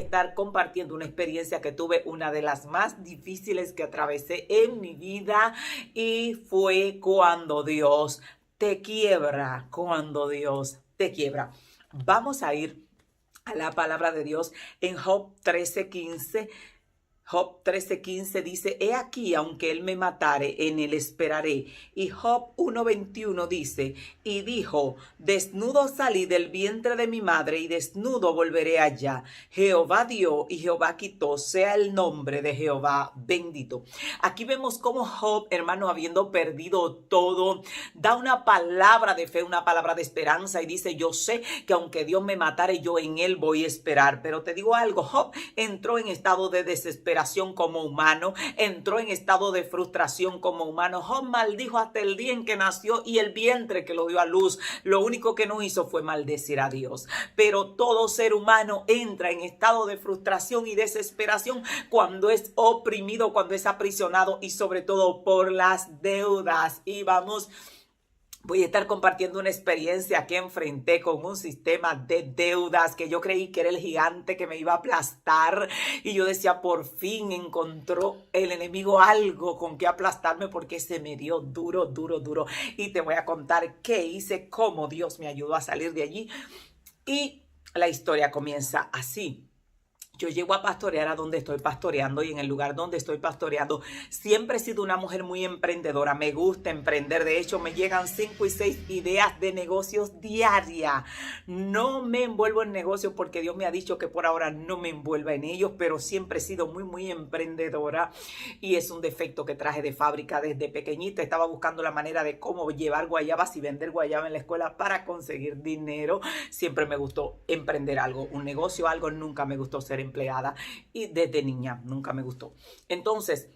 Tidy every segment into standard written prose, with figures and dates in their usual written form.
estar compartiendo una experiencia que tuve, una de las más difíciles que atravesé en mi vida, y fue cuando Dios te quiebra, cuando Dios te quiebra. Vamos a ir a la palabra de Dios en Job 13:15. Job 13:15 dice: he aquí, aunque él me matare, en él esperaré. Y Job 1:21 dice: y dijo: desnudo salí del vientre de mi madre, y desnudo volveré allá. Jehová dio y Jehová quitó, sea el nombre de Jehová bendito. Aquí vemos cómo Job, hermano, habiendo perdido todo, da una palabra de fe, una palabra de esperanza, y dice: yo sé que aunque Dios me matare, yo en él voy a esperar. Pero te digo algo, Job entró en estado de desesperación como humano, entró en estado de frustración como humano. Job maldijo hasta el día en que nació y el vientre que lo dio a luz. Lo único que no hizo fue maldecir a Dios. Pero todo ser humano entra en estado de frustración y desesperación cuando es oprimido, cuando es aprisionado, y sobre todo por las deudas. Y voy a estar compartiendo una experiencia que enfrenté con un sistema de deudas que yo creí que era el gigante que me iba a aplastar, y yo decía: por fin encontró el enemigo algo con que aplastarme, porque se me dio duro, duro, duro. Y te voy a contar qué hice, cómo Dios me ayudó a salir de allí. Y la historia comienza así. Yo llego a pastorear a donde estoy pastoreando, y en el lugar donde estoy pastoreando siempre he sido una mujer muy emprendedora. Me gusta emprender. De hecho, me llegan 5 y 6 ideas de negocios diarias. No me envuelvo en negocios porque Dios me ha dicho que por ahora no me envuelva en ellos, pero siempre he sido muy, muy emprendedora, y es un defecto que traje de fábrica desde pequeñita. Estaba buscando la manera de cómo llevar guayabas y vender guayaba en la escuela para conseguir dinero. Siempre me gustó emprender algo, un negocio, algo. Nunca me gustó ser empleada, y desde niña nunca me gustó. Entonces,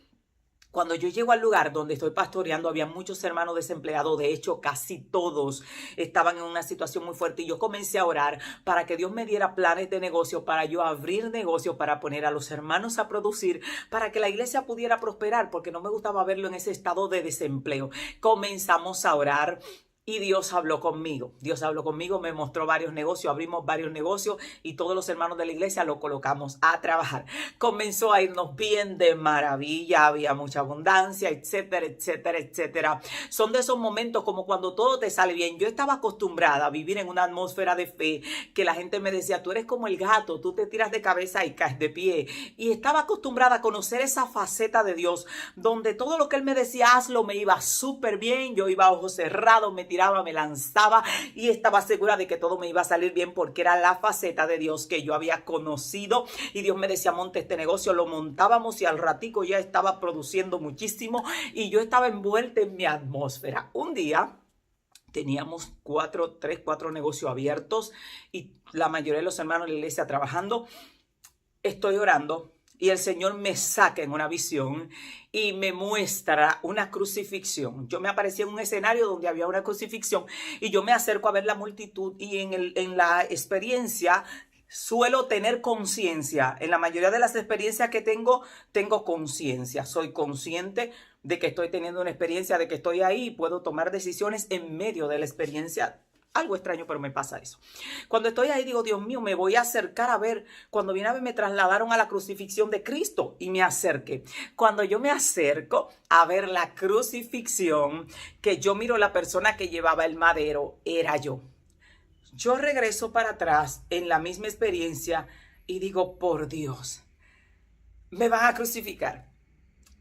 cuando yo llego al lugar donde estoy pastoreando, había muchos hermanos desempleados. De hecho, casi todos estaban en una situación muy fuerte, y yo comencé a orar para que Dios me diera planes de negocio, para yo abrir negocios, para poner a los hermanos a producir, para que la iglesia pudiera prosperar, porque no me gustaba verlo en ese estado de desempleo. Comenzamos a orar. Y Dios habló conmigo. Dios habló conmigo, me mostró varios negocios, abrimos varios negocios, y todos los hermanos de la iglesia lo colocamos a trabajar. Comenzó a irnos bien de maravilla, había mucha abundancia, etcétera, etcétera, etcétera. Son de esos momentos como cuando todo te sale bien. Yo estaba acostumbrada a vivir en una atmósfera de fe, que la gente me decía: tú eres como el gato, tú te tiras de cabeza y caes de pie. Y estaba acostumbrada a conocer esa faceta de Dios, donde todo lo que Él me decía, hazlo, me iba súper bien. Yo iba a ojos cerrados, me tiraba, me lanzaba, y estaba segura de que todo me iba a salir bien, porque era la faceta de Dios que yo había conocido. Y Dios me decía: monte este negocio. Lo montábamos, y al ratico ya estaba produciendo muchísimo, y yo estaba envuelta en mi atmósfera. Un día teníamos 4 negocios abiertos, y la mayoría de los hermanos de la iglesia trabajando. Estoy orando, y el Señor me saca en una visión y me muestra una crucifixión. Yo me aparecí en un escenario donde había una crucifixión, y yo me acerco a ver la multitud, y en la experiencia suelo tener conciencia. En la mayoría de las experiencias que tengo conciencia. Soy consciente de que estoy teniendo una experiencia, de que estoy ahí, y puedo tomar decisiones en medio de la experiencia. Algo extraño, pero me pasa eso. Cuando estoy ahí digo: Dios mío, me voy a acercar a ver. Cuando viene a ver, me trasladaron a la crucifixión de Cristo, y me acerqué. Cuando yo me acerco a ver la crucifixión, que yo miro, la persona que llevaba el madero era yo. Yo regreso para atrás en la misma experiencia y digo: por Dios, me van a crucificar.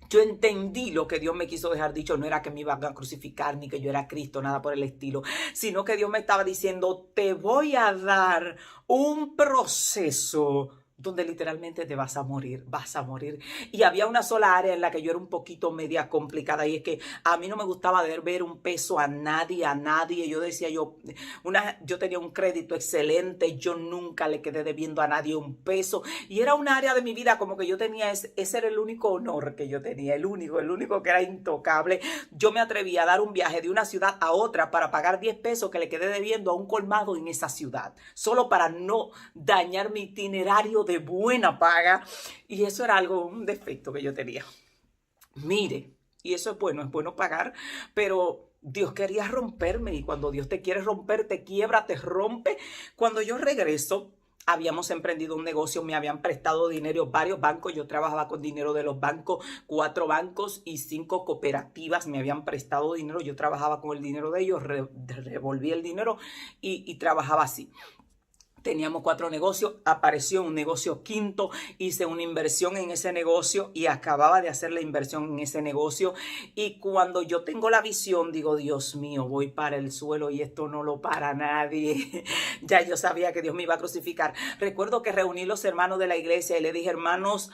Yo entendí lo que Dios me quiso dejar dicho. No era que me iban a crucificar, ni que yo era Cristo, nada por el estilo, sino que Dios me estaba diciendo: te voy a dar un proceso donde literalmente te vas a morir, vas a morir. Y había una sola área en la que yo era un poquito media complicada, y es que a mí no me gustaba ver un peso a nadie, Yo decía, yo tenía un crédito excelente, yo nunca le quedé debiendo a nadie un peso, y era un área de mi vida como que yo tenía, ese era el único honor que yo tenía, el único que era intocable. Yo me atreví a dar un viaje de una ciudad a otra para pagar 10 pesos que le quedé debiendo a un colmado en esa ciudad, solo para no dañar mi itinerario de buena paga. Y eso era un defecto que yo tenía. Mire, y eso es bueno pagar, pero Dios quería romperme, y cuando Dios te quiere romper, te quiebra, te rompe. Cuando yo regreso Habíamos emprendido un negocio, me habían prestado dinero varios bancos, yo trabajaba con dinero de los bancos, 4 bancos y 5 cooperativas me habían prestado dinero, yo trabajaba con el dinero de ellos, revolví el dinero y trabajaba así. Teníamos 4 negocios, apareció un negocio quinto, hice una inversión en ese negocio y acababa de hacer la inversión en ese negocio. Y cuando yo tengo la visión, digo, Dios mío, voy para el suelo y esto no lo para nadie. Ya yo sabía que Dios me iba a crucificar. Recuerdo que reuní los hermanos de la iglesia y le dije, hermanos,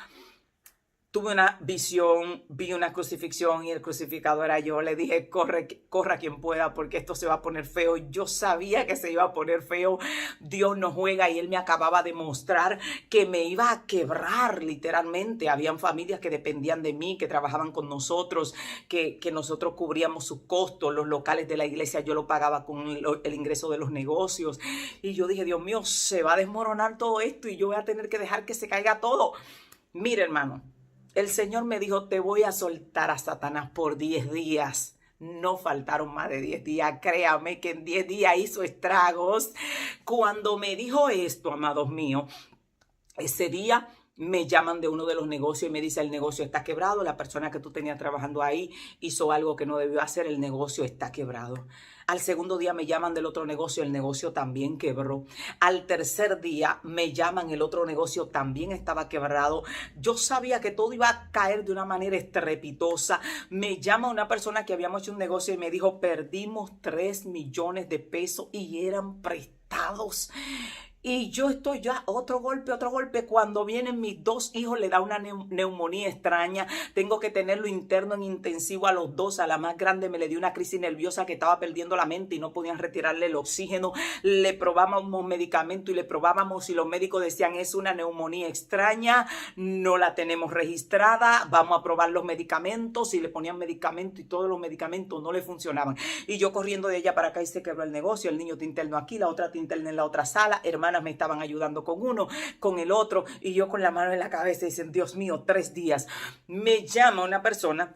tuve una visión, vi una crucifixión y el crucificado era yo. Le dije, corra quien pueda porque esto se va a poner feo. Yo sabía que se iba a poner feo. Dios no juega y Él me acababa de mostrar que me iba a quebrar literalmente. Habían familias que dependían de mí, que trabajaban con nosotros, que nosotros cubríamos sus costos. Los locales de la iglesia yo lo pagaba con el ingreso de los negocios. Y yo dije, Dios mío, se va a desmoronar todo esto y yo voy a tener que dejar que se caiga todo. Mire, hermano. El Señor me dijo, te voy a soltar a Satanás por 10 días. No faltaron más de 10 días. Créame que en 10 días hizo estragos. Cuando me dijo esto, amados míos, ese día me llaman de uno de los negocios y me dice, el negocio está quebrado. La persona que tú tenías trabajando ahí hizo algo que no debió hacer. El negocio está quebrado. Al segundo día me llaman del otro negocio, el negocio también quebró. Al tercer día me llaman, el otro negocio también estaba quebrado. Yo sabía que todo iba a caer de una manera estrepitosa. Me llama una persona que habíamos hecho un negocio y me dijo, perdimos 3 millones de pesos y eran prestados. Y yo estoy ya otro golpe. Cuando vienen mis 2 hijos, le da una neumonía extraña. Tengo que tenerlo interno en intensivo a los 2. A la más grande me le dio una crisis nerviosa que estaba perdiendo la mente y no podían retirarle el oxígeno. Le probábamos medicamento y le probábamos y los médicos decían, es una neumonía extraña, no la tenemos registrada, vamos a probar los medicamentos. Y le ponían medicamento y todos los medicamentos no le funcionaban. Y yo corriendo de ella para acá y se quebró el negocio. El niño te interno aquí, la otra te interna en la otra sala. Hermanas me estaban ayudando con uno, con el otro, y yo con la mano en la cabeza y dicen, Dios mío, 3 días. Me llama una persona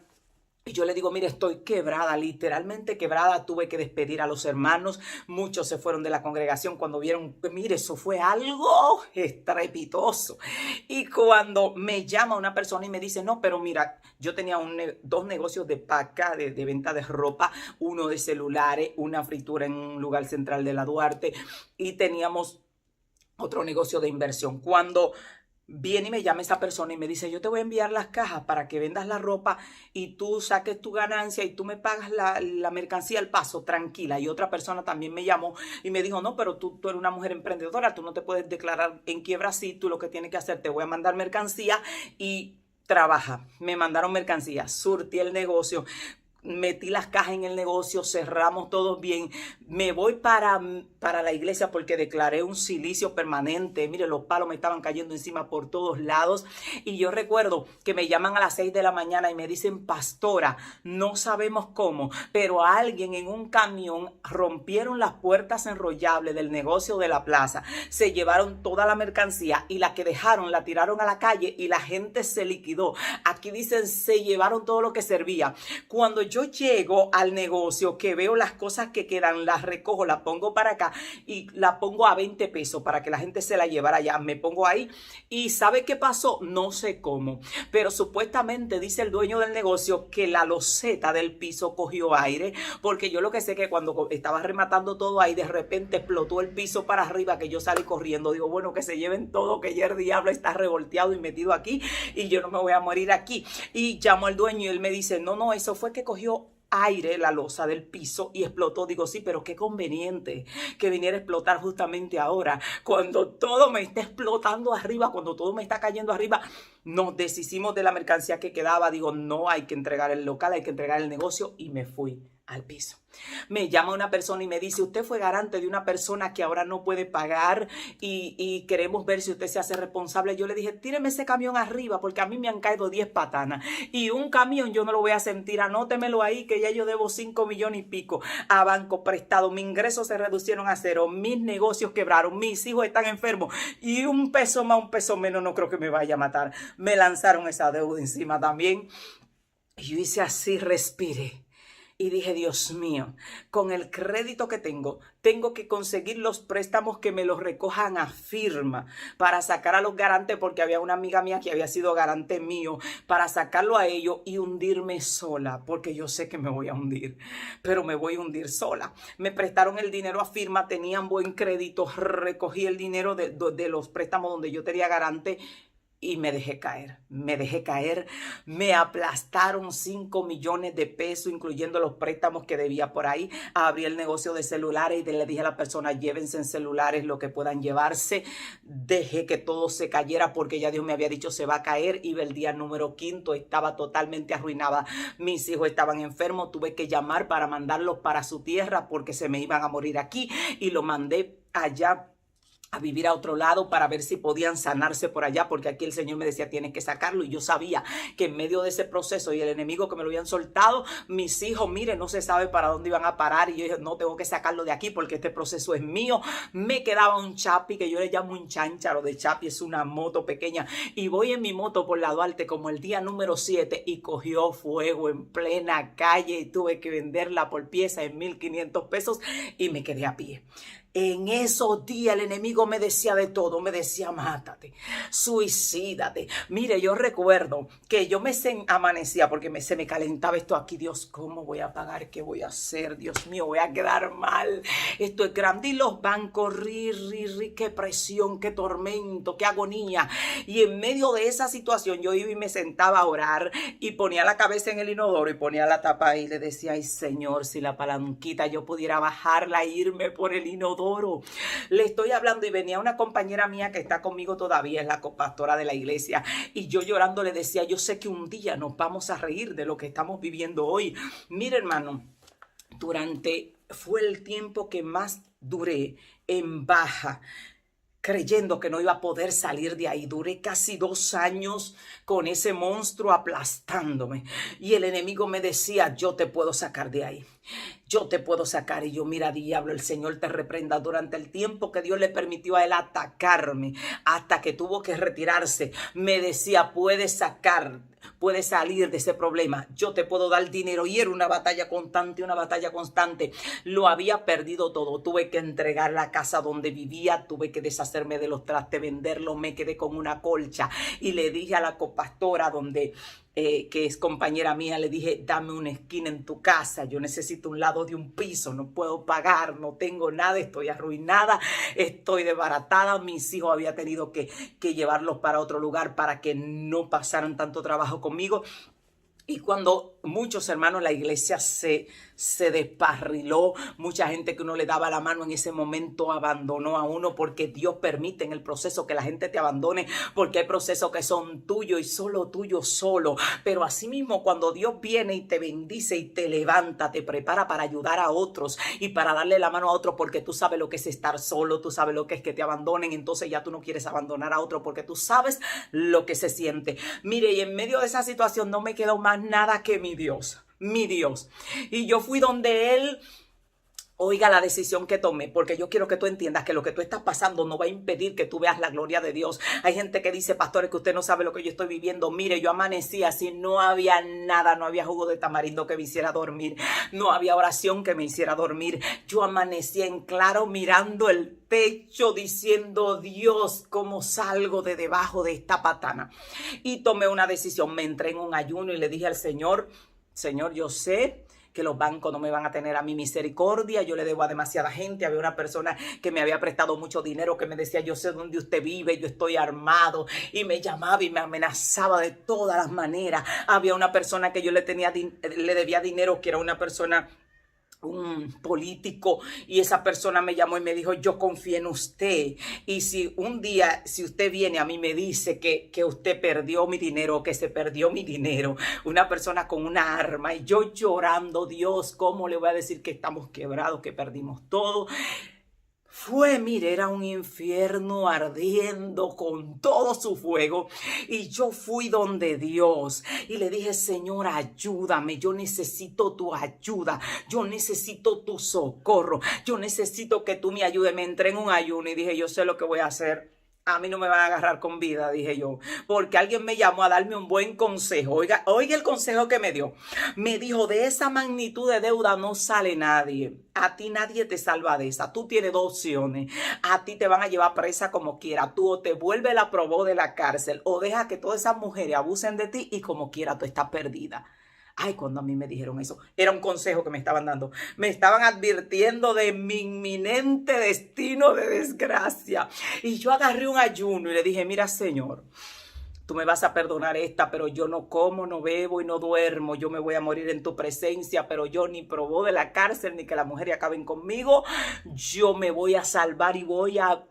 y yo le digo, mire, estoy quebrada, literalmente quebrada, tuve que despedir a los hermanos, muchos se fueron de la congregación cuando vieron, mire, eso fue algo estrepitoso. Y cuando me llama una persona y me dice, no, pero mira, yo tenía 2 negocios de paca, de venta de ropa, uno de celulares, una fritura en un lugar central de la Duarte, y teníamos otro negocio de inversión. Cuando viene y me llama esa persona y me dice, yo te voy a enviar las cajas para que vendas la ropa y tú saques tu ganancia y tú me pagas la mercancía al paso, tranquila. Y otra persona también me llamó y me dijo, no, pero tú eres una mujer emprendedora, tú no te puedes declarar en quiebra así, tú lo que tienes que hacer, te voy a mandar mercancía y trabaja. Me mandaron mercancía, surtí el negocio, metí las cajas en el negocio, cerramos todo bien. Me voy para la iglesia porque declaré un silicio permanente. Mire, los palos me estaban cayendo encima por todos lados. Y yo recuerdo que me llaman a las 6 de la mañana y me dicen, pastora, no sabemos cómo, pero alguien en un camión rompieron las puertas enrollables del negocio de la plaza. Se llevaron toda la mercancía y la que dejaron la tiraron a la calle y la gente se liquidó. Aquí dicen, se llevaron todo lo que servía. Cuando yo llego al negocio, que veo las cosas que quedan, las recojo, las pongo para acá y la pongo a 20 pesos para que la gente se la llevara allá. Me pongo ahí y ¿sabe qué pasó? No sé cómo, pero supuestamente dice el dueño del negocio que la loseta del piso cogió aire, porque yo lo que sé es que cuando estaba rematando todo ahí, de repente explotó el piso para arriba, que yo salí corriendo. Digo, bueno, que se lleven todo, que ya el diablo está revolteado y metido aquí y yo no me voy a morir aquí. Y llamo al dueño y él me dice, no, eso fue que cogió aire la losa del piso y explotó. Digo, sí, pero qué conveniente que viniera a explotar justamente ahora, cuando todo me está explotando arriba, cuando todo me está cayendo arriba. Nos deshicimos de la mercancía que quedaba. Digo, no, hay que entregar el local, hay que entregar el negocio, y me fui al piso. Me llama una persona y me dice, usted fue garante de una persona que ahora no puede pagar y queremos ver si usted se hace responsable. Yo le dije, tíreme ese camión arriba porque a mí me han caído 10 patanas y un camión yo no lo voy a sentir, anótemelo ahí que ya yo debo 5 millones y pico a banco prestado, mis ingresos se reducieron a 0, mis negocios quebraron, mis hijos están enfermos y un peso más, un peso menos no creo que me vaya a matar. Me lanzaron esa deuda encima también y yo hice así, respiré. Y dije, Dios mío, con el crédito que tengo que conseguir los préstamos que me los recojan a firma para sacar a los garantes, porque había una amiga mía que había sido garante mío, para sacarlo a ellos y hundirme sola, porque yo sé que me voy a hundir, pero me voy a hundir sola. Me prestaron el dinero a firma, tenían buen crédito, recogí el dinero de los préstamos donde yo tenía garante. Y me dejé caer, me aplastaron 5 millones de pesos, incluyendo los préstamos que debía por ahí. Abrí el negocio de celulares y le dije a la persona, llévense en celulares lo que puedan llevarse. Dejé que todo se cayera porque ya Dios me había dicho se va a caer. Iba el día número 5, estaba totalmente arruinada. Mis hijos estaban enfermos, tuve que llamar para mandarlos para su tierra porque se me iban a morir aquí y lo mandé allá a vivir a otro lado para ver si podían sanarse por allá, porque aquí el Señor me decía, tienes que sacarlo, y yo sabía que en medio de ese proceso y el enemigo que me lo habían soltado, mis hijos, miren, no se sabe para dónde iban a parar, y yo dije, no, tengo que sacarlo de aquí porque este proceso es mío. Me quedaba un Chapi, que yo le llamo un cháncaro de Chapi, es una moto pequeña, y voy en mi moto por la Duarte como el día número 7 y cogió fuego en plena calle y tuve que venderla por pieza en 1,500 pesos y me quedé a pie. En esos días el enemigo me decía de todo, me decía mátate, suicídate. Mire, yo recuerdo que yo me amanecía porque se me calentaba esto aquí. Dios, ¿cómo voy a pagar? ¿Qué voy a hacer? Dios mío, voy a quedar mal. Esto es grande. Y los bancos, qué presión, qué tormento, qué agonía. Y en medio de esa situación yo iba y me sentaba a orar y ponía la cabeza en el inodoro y ponía la tapa ahí y le decía, ay Señor, si la palanquita yo pudiera bajarla e irme por el inodoro. Le estoy hablando y venía una compañera mía que está conmigo todavía, es la copastora de la iglesia, y yo llorando le decía, yo sé que un día nos vamos a reír de lo que estamos viviendo hoy. Mire, hermano, fue el tiempo que más duré en baja, creyendo que no iba a poder salir de ahí. Duré casi 2 años con ese monstruo aplastándome. Y el enemigo me decía, yo te puedo sacar de ahí. Yo te puedo sacar. Y yo, mira, diablo, el Señor te reprenda. Durante el tiempo que Dios le permitió a él atacarme, hasta que tuvo que retirarse, me decía, puedes salir de ese problema, yo te puedo dar dinero. Y era una batalla constante, Lo había perdido todo. Tuve que entregar la casa donde vivía, tuve que deshacerme de los trastes, venderlos, me quedé con una colcha. Y le dije a la copastora que es compañera mía, le dije, dame una esquina en tu casa, yo necesito un lado de un piso, no puedo pagar, no tengo nada, estoy arruinada, estoy desbaratada. Mis hijos había tenido que llevarlos para otro lugar para que no pasaran tanto trabajo conmigo. Y cuando muchos hermanos, la iglesia se desparriló, mucha gente que uno le daba la mano en ese momento abandonó a uno, porque Dios permite en el proceso que la gente te abandone, porque hay procesos que son tuyos y solo tuyos solo. Pero asimismo, cuando Dios viene y te bendice y te levanta, te prepara para ayudar a otros y para darle la mano a otros, porque tú sabes lo que es estar solo, tú sabes lo que es que te abandonen, entonces ya tú no quieres abandonar a otro porque tú sabes lo que se siente. Mire, y en medio de esa situación no me quedó más nada que mi Dios. Y yo fui donde él. Oiga la decisión que tomé, porque yo quiero que tú entiendas que lo que tú estás pasando no va a impedir que tú veas la gloria de Dios. Hay gente que dice, pastores, que usted no sabe lo que yo estoy viviendo. Mire, yo amanecí así, no había nada, no había jugo de tamarindo que me hiciera dormir, no había oración que me hiciera dormir. Yo amanecí en claro mirando el techo diciendo, Dios, ¿cómo salgo de debajo de esta patana? Y tomé una decisión, me entré en un ayuno y le dije al Señor, yo sé que los bancos no me van a tener a mi misericordia, yo le debo a demasiada gente. Había una persona que me había prestado mucho dinero que me decía, yo sé dónde usted vive, yo estoy armado, y me llamaba y me amenazaba de todas las maneras. Había una persona que yo le debía dinero, que era una persona, un político, y esa persona me llamó y me dijo, yo confío en usted, y si un día, si usted viene a mí me dice que usted perdió mi dinero, que se perdió mi dinero, una persona con una arma, y yo llorando, Dios, ¿cómo le voy a decir que estamos quebrados, que perdimos todo? Mire, era un infierno ardiendo con todo su fuego, y yo fui donde Dios y le dije, Señor, ayúdame, yo necesito tu ayuda, yo necesito tu socorro, yo necesito que tú me ayudes. Me entré en un ayuno y dije, yo sé lo que voy a hacer. A mí no me van a agarrar con vida, dije yo, porque alguien me llamó a darme un buen consejo. Oiga, oiga el consejo que me dio. Me dijo, de esa magnitud de deuda no sale nadie. A ti nadie te salva de esa. Tú tienes dos opciones. A ti te van a llevar presa como quiera. Tú o te vuelve la probó de la cárcel o deja que todas esas mujeres abusen de ti y como quiera tú estás perdida. Ay, cuando a mí me dijeron eso, era un consejo que me estaban dando. Me estaban advirtiendo de mi inminente destino de desgracia. Y yo agarré un ayuno y le dije, mira, Señor, tú me vas a perdonar esta, pero yo no como, no bebo y no duermo. Yo me voy a morir en tu presencia, pero yo ni probó de la cárcel ni que las mujeres acaben conmigo. Yo me voy a salvar y voy a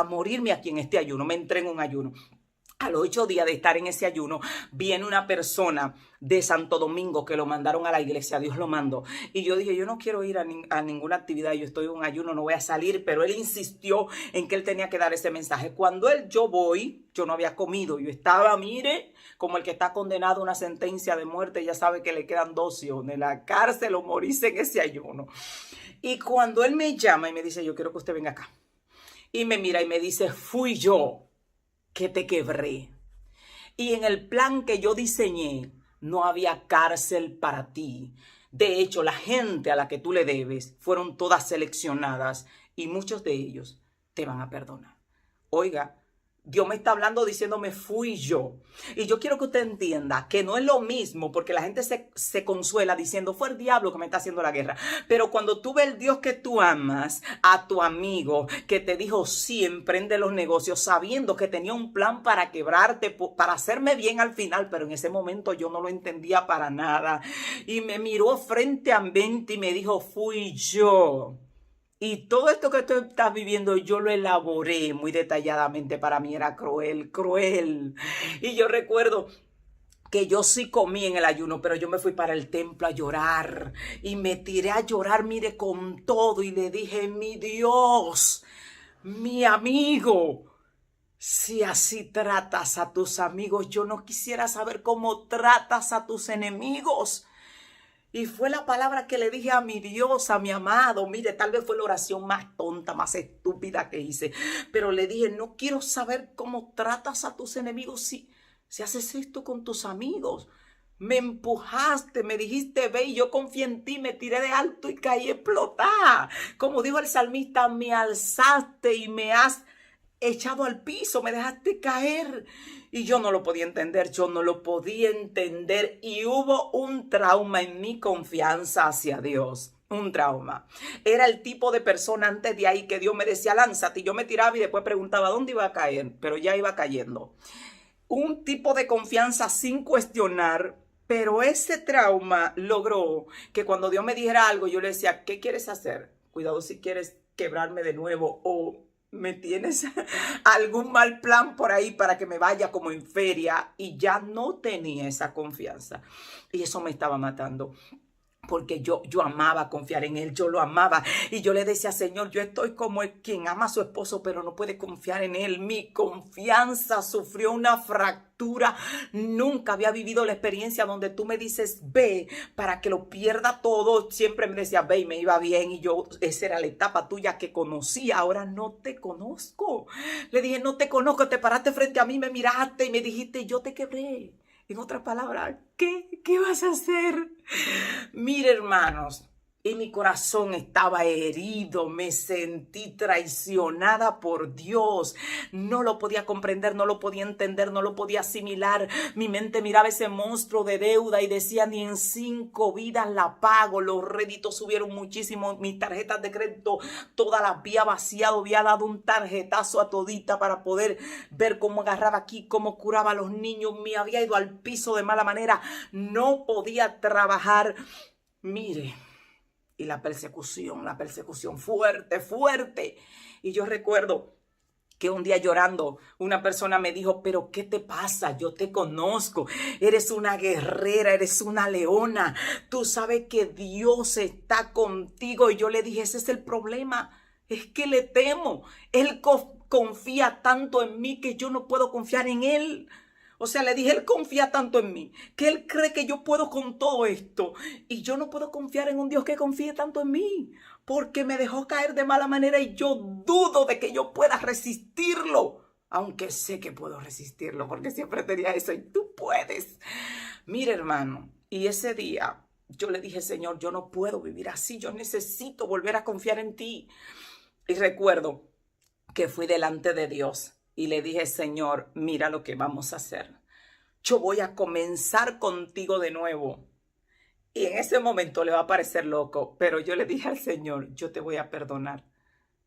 morirme aquí en este ayuno. Me entré en un ayuno. A los 8 días de estar en ese ayuno, viene una persona de Santo Domingo que lo mandaron a la iglesia, Dios lo mandó. Y yo dije, yo no quiero ir a ninguna actividad, yo estoy en un ayuno, no voy a salir, pero él insistió en que él tenía que dar ese mensaje. Cuando yo voy, yo no había comido, yo estaba, mire, como el que está condenado a una sentencia de muerte, ya sabe que le quedan dos opciones, la cárcel o morirse en ese ayuno. Y cuando él me llama y me dice, yo quiero que usted venga acá, y me mira y me dice, fui yo que te quebré. Y en el plan que yo diseñé, no había cárcel para ti. De hecho, la gente a la que tú le debes fueron todas seleccionadas y muchos de ellos te van a perdonar. Oiga, Dios me está hablando diciéndome fui yo. Y yo quiero que usted entienda que no es lo mismo, porque la gente se consuela diciendo fue el diablo que me está haciendo la guerra. Pero cuando tú ves el Dios que tú amas, a tu amigo que te dijo sí, emprende los negocios, sabiendo que tenía un plan para quebrarte, para hacerme bien al final, pero en ese momento yo no lo entendía para nada. Y me miró frente a mí y me dijo fui yo. Y todo esto que tú estás viviendo, yo lo elaboré muy detalladamente. Para mí era cruel, cruel. Y yo recuerdo que yo sí comí en el ayuno, pero yo me fui para el templo a llorar. Y me tiré a llorar, mire, con todo. Y le dije, mi Dios, mi amigo, si así tratas a tus amigos, yo no quisiera saber cómo tratas a tus enemigos. Y fue la palabra que le dije a mi Dios, a mi amado. Mire, tal vez fue la oración más tonta, más estúpida que hice. Pero le dije, no quiero saber cómo tratas a tus enemigos si haces esto con tus amigos. Me empujaste, me dijiste, ve, y yo confié en ti, me tiré de alto y caí explotada. Como dijo el salmista, me alzaste y me has echado al piso, me dejaste caer. Y yo no lo podía entender, y hubo un trauma en mi confianza hacia Dios. Un trauma. Era el tipo de persona antes de ahí que Dios me decía, lánzate, y yo me tiraba y después preguntaba dónde iba a caer, pero ya iba cayendo. Un tipo de confianza sin cuestionar, pero ese trauma logró que cuando Dios me dijera algo, yo le decía, ¿qué quieres hacer? Cuidado si quieres quebrarme de nuevo o me tienes algún mal plan por ahí para que me vaya como en feria. Y ya no tenía esa confianza. Y eso me estaba matando. Porque yo amaba confiar en él, yo lo amaba. Y yo le decía, Señor, yo estoy como quien ama a su esposo, pero no puede confiar en él. Mi confianza sufrió una fractura. Nunca había vivido la experiencia donde tú me dices, ve, para que lo pierda todo. Siempre me decía, ve, y me iba bien. Y yo, esa era la etapa tuya que conocía. Ahora no te conozco. Le dije, no te conozco. Te paraste frente a mí, me miraste y me dijiste, yo te quebré. En otras palabras, ¿qué vas a hacer? Mire, hermanos, y mi corazón estaba herido, me sentí traicionada por Dios. No lo podía comprender, no lo podía entender, no lo podía asimilar. Mi mente miraba ese monstruo de deuda y decía, ni en 5 vidas la pago. Los réditos subieron muchísimo, mis tarjetas de crédito todas las había vaciado, había dado un tarjetazo a todita para poder ver cómo agarraba aquí, cómo curaba a los niños. Me había ido al piso de mala manera, no podía trabajar. Mire, y la persecución fuerte, fuerte. Y yo recuerdo que un día llorando, una persona me dijo, pero ¿qué te pasa? Yo te conozco, eres una guerrera, eres una leona, tú sabes que Dios está contigo. Y yo le dije, ese es el problema, es que le temo. Él confía tanto en mí que yo no puedo confiar en él. O sea, le dije, él confía tanto en mí, que él cree que yo puedo con todo esto. Y yo no puedo confiar en un Dios que confíe tanto en mí, porque me dejó caer de mala manera y yo dudo de que yo pueda resistirlo. aunque sé que puedo resistirlo, porque siempre tenía eso y tú puedes. Mire, hermano, y ese día yo le dije, Señor, yo no puedo vivir así, yo necesito volver a confiar en ti. Y recuerdo que fui delante de Dios y le dije, Señor, mira lo que vamos a hacer. Yo voy a comenzar contigo de nuevo. Y en ese momento le va a parecer loco, pero yo le dije al Señor, yo te voy a perdonar.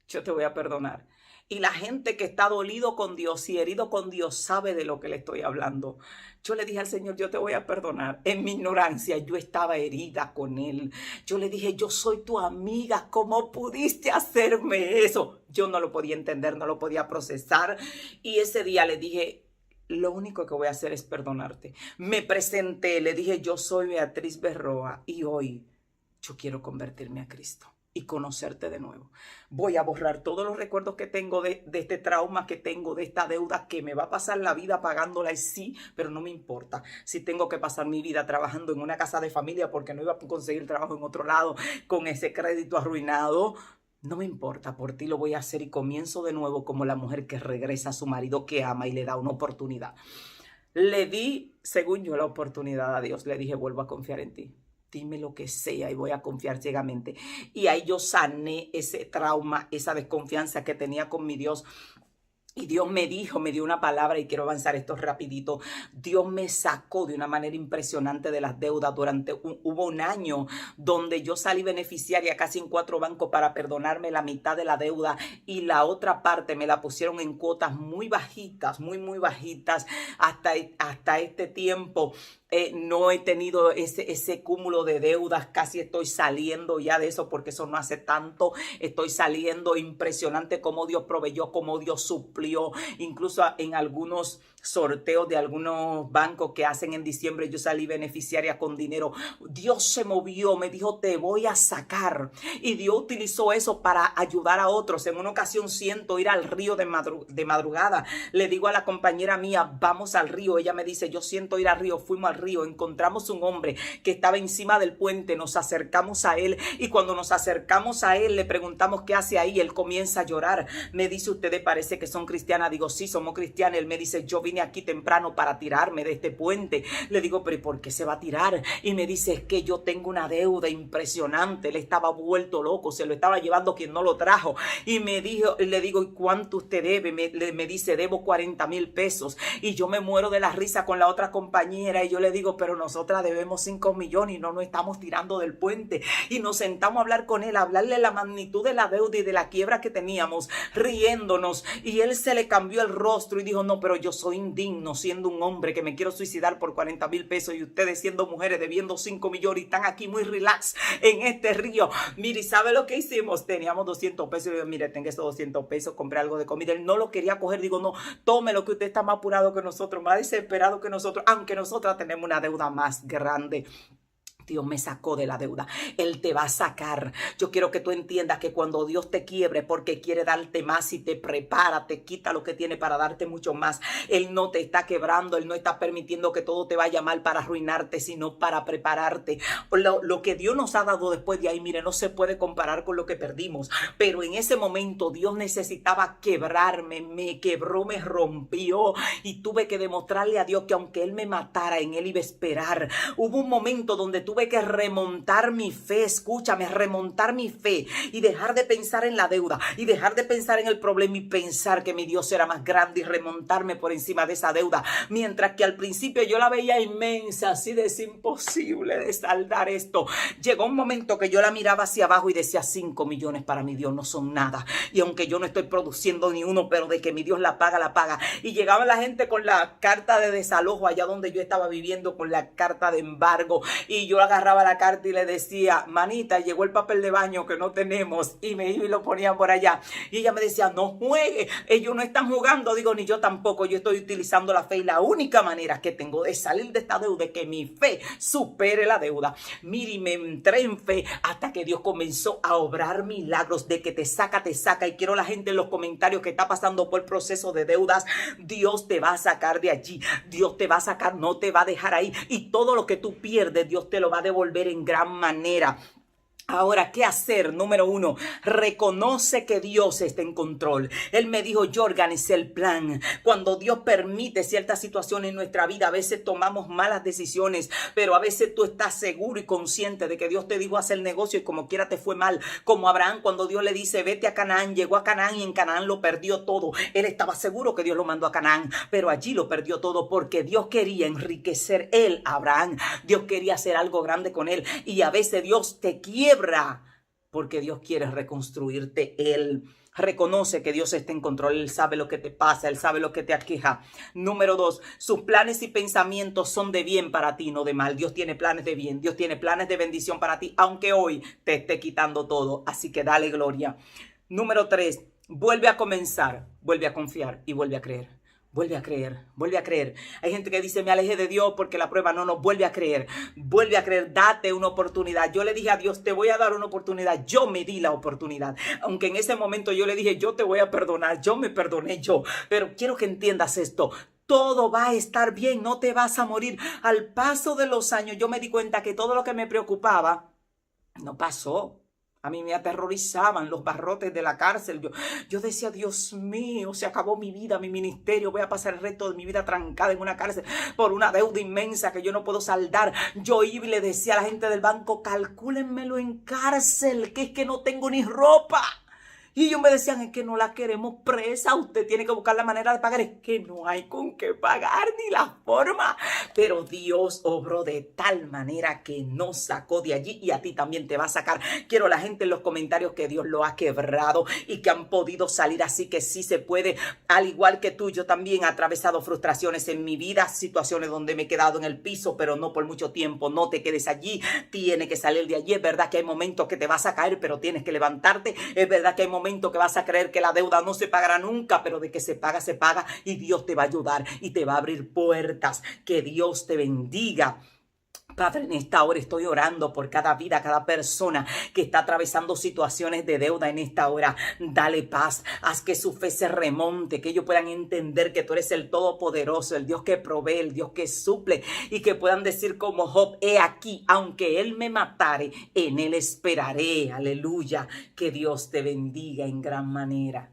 Yo te voy a perdonar. Y la gente que está dolido con Dios y herido con Dios sabe de lo que le estoy hablando. Yo le dije al Señor, yo te voy a perdonar. En mi ignorancia yo estaba herida con Él. Yo le dije, yo soy tu amiga. ¿Cómo pudiste hacerme eso? Yo no lo podía entender, no lo podía procesar. Y ese día le dije, lo único que voy a hacer es perdonarte. Me presenté, le dije, yo soy Beatriz Berroa y hoy yo quiero convertirme a Cristo y conocerte de nuevo. Voy a borrar todos los recuerdos que tengo de este trauma que tengo, de esta deuda que me va a pasar la vida pagándola, y sí, pero no me importa. Si tengo que pasar mi vida trabajando en una casa de familia porque no iba a conseguir trabajo en otro lado con ese crédito arruinado, no me importa, por ti lo voy a hacer y comienzo de nuevo como la mujer que regresa a su marido que ama y le da una oportunidad. Le di, según yo, la oportunidad a Dios. Le dije, vuelvo a confiar en ti. Dime lo que sea y voy a confiar ciegamente. Y ahí yo sané ese trauma, esa desconfianza que tenía con mi Dios. Y Dios me dijo, me dio una palabra y quiero avanzar esto rapidito. Dios me sacó de una manera impresionante de las deudas. Hubo un año donde yo salí beneficiaria casi en 4 bancos para perdonarme la mitad de la deuda y la otra parte me la pusieron en cuotas muy bajitas, muy bajitas hasta este tiempo. No he tenido ese cúmulo de deudas, casi estoy saliendo ya de eso porque eso no hace tanto, estoy saliendo. Impresionante cómo Dios proveyó, cómo Dios suplió, incluso en algunos sorteos de algunos bancos que hacen en diciembre, yo salí beneficiaria con dinero. Dios se movió, me dijo, te voy a sacar, y Dios utilizó eso para ayudar a otros. En una ocasión siento ir al río de madrugada, le digo a la compañera mía, vamos al río, ella me dice, yo siento ir al río, fuimos al río, encontramos un hombre que estaba encima del puente, nos acercamos a él y cuando nos acercamos a él le preguntamos qué hace ahí, él comienza a llorar, me dice, ¿ustedes parece que son cristianas? Digo, sí, somos cristianas. Él me dice, yo vine aquí temprano para tirarme de este puente. Le digo, pero ¿y por qué se va a tirar? Y me dice, es que yo tengo una deuda impresionante. Él estaba vuelto loco, se lo estaba llevando quien no lo trajo. Y me dijo, le digo, ¿y cuánto usted debe? Me dice, debo 40,000 pesos. Y yo me muero de la risa con la otra compañera y yo le digo, pero nosotras debemos 5 millones y no nos estamos tirando del puente. Y nos sentamos a hablar con él, a hablarle la magnitud de la deuda y de la quiebra que teníamos, riéndonos. Y él se le cambió el rostro y dijo, no, pero yo soy indigno siendo un hombre que me quiero suicidar por 40,000 pesos y ustedes siendo mujeres debiendo 5 millones y están aquí muy relax en este río. Mire, ¿sabe lo que hicimos? Teníamos 200 pesos y yo, mire, tenga esos 200 pesos, compré algo de comida. Él no lo quería coger, digo, no, tome lo que usted está más apurado que nosotros, más desesperado que nosotros, aunque nosotras tenemos una deuda más grande. Dios me sacó de la deuda. Él te va a sacar. Yo quiero que tú entiendas que cuando Dios te quiebre porque quiere darte más y te prepara, te quita lo que tiene para darte mucho más. Él no te está quebrando, Él no está permitiendo que todo te vaya mal para arruinarte, sino para prepararte. Lo que Dios nos ha dado después de ahí, mire, no se puede comparar con lo que perdimos. Pero en ese momento Dios necesitaba quebrarme, me quebró, me rompió y tuve que demostrarle a Dios que aunque Él me matara, en Él iba a esperar. Hubo un momento donde tuve que remontar mi fe, escúchame, remontar mi fe y dejar de pensar en la deuda y dejar de pensar en el problema y pensar que mi Dios era más grande y remontarme por encima de esa deuda, mientras que al principio yo la veía inmensa, así de es imposible de saldar esto. Llegó un momento que yo la miraba hacia abajo y decía, 5 millones para mi Dios no son nada, y aunque yo no estoy produciendo ni uno, pero de que mi Dios la paga, la paga. Y llegaba la gente con la carta de desalojo allá donde yo estaba viviendo, con la carta de embargo, y yo agarraba la carta y le decía, manita, llegó el papel de baño que no tenemos, y me iba y lo ponía por allá, y ella me decía, no juegue, ellos no están jugando. Digo, ni yo tampoco, yo estoy utilizando la fe y la única manera que tengo de salir de esta deuda es que mi fe supere la deuda. Mire, me entré en fe hasta que Dios comenzó a obrar milagros de que te saca, y quiero la gente en los comentarios que está pasando por proceso de deudas, Dios te va a sacar de allí, Dios te va a sacar, no te va a dejar ahí, y todo lo que tú pierdes, Dios te lo va a devolver en gran manera. Ahora, ¿qué hacer? Número 1, reconoce que Dios está en control. Él me dijo, yo organicé el plan. Cuando Dios permite ciertas situaciones en nuestra vida, a veces tomamos malas decisiones, pero a veces tú estás seguro y consciente de que Dios te dijo hacer negocio y como quiera te fue mal. Como Abraham, cuando Dios le dice, vete a Canaán, llegó a Canaán y en Canaán lo perdió todo. Él estaba seguro que Dios lo mandó a Canaán, pero allí lo perdió todo porque Dios quería enriquecer él, Abraham. Dios quería hacer algo grande con él y a veces Dios te quiebra porque Dios quiere reconstruirte. Él reconoce que Dios está en control. Él sabe lo que te pasa, Él sabe lo que te aqueja. Número 2, sus planes y pensamientos son de bien para ti, no de mal. Dios tiene planes de bien, Dios tiene planes de bendición para ti, aunque hoy te esté quitando todo. Así que dale gloria. Número 3, vuelve a comenzar, vuelve a confiar y vuelve a creer. Vuelve a creer, vuelve a creer. Hay gente que dice, me alejé de Dios porque la prueba no, vuelve a creer, date una oportunidad. Yo le dije a Dios, te voy a dar una oportunidad. Yo me di la oportunidad. Aunque en ese momento yo le dije, yo te voy a perdonar, yo me perdoné yo. Pero quiero que entiendas esto. Todo va a estar bien, no te vas a morir. Al paso de los años yo me di cuenta que todo lo que me preocupaba no pasó. A mí me aterrorizaban los barrotes de la cárcel. Yo decía, Dios mío, se acabó mi vida, mi ministerio. Voy a pasar el resto de mi vida trancada en una cárcel por una deuda inmensa que yo no puedo saldar. Yo iba y le decía a la gente del banco, calcúlenmelo en cárcel, que es que no tengo ni ropa. Y ellos me decían, es que no la queremos presa, usted tiene que buscar la manera de pagar. Es que no hay con qué pagar ni la forma. Pero Dios obró de tal manera que nos sacó de allí y a ti también te va a sacar. Quiero a la gente en los comentarios que Dios lo ha quebrado y que han podido salir, así que sí se puede. Al igual que tú, yo también he atravesado frustraciones en mi vida, situaciones donde me he quedado en el piso, pero no por mucho tiempo. No te quedes allí, tienes que salir de allí. Es verdad que hay momentos que te vas a caer, pero tienes que levantarte. Es verdad que hay momentos que vas a creer que la deuda no se pagará nunca, pero de que se paga y Dios te va a ayudar y te va a abrir puertas. Que Dios te bendiga. Padre, en esta hora estoy orando por cada vida, cada persona que está atravesando situaciones de deuda en esta hora. Dale paz, haz que su fe se remonte, que ellos puedan entender que tú eres el Todopoderoso, el Dios que provee, el Dios que suple y que puedan decir como Job, he aquí, aunque él me matare, en él esperaré. Aleluya, que Dios te bendiga en gran manera.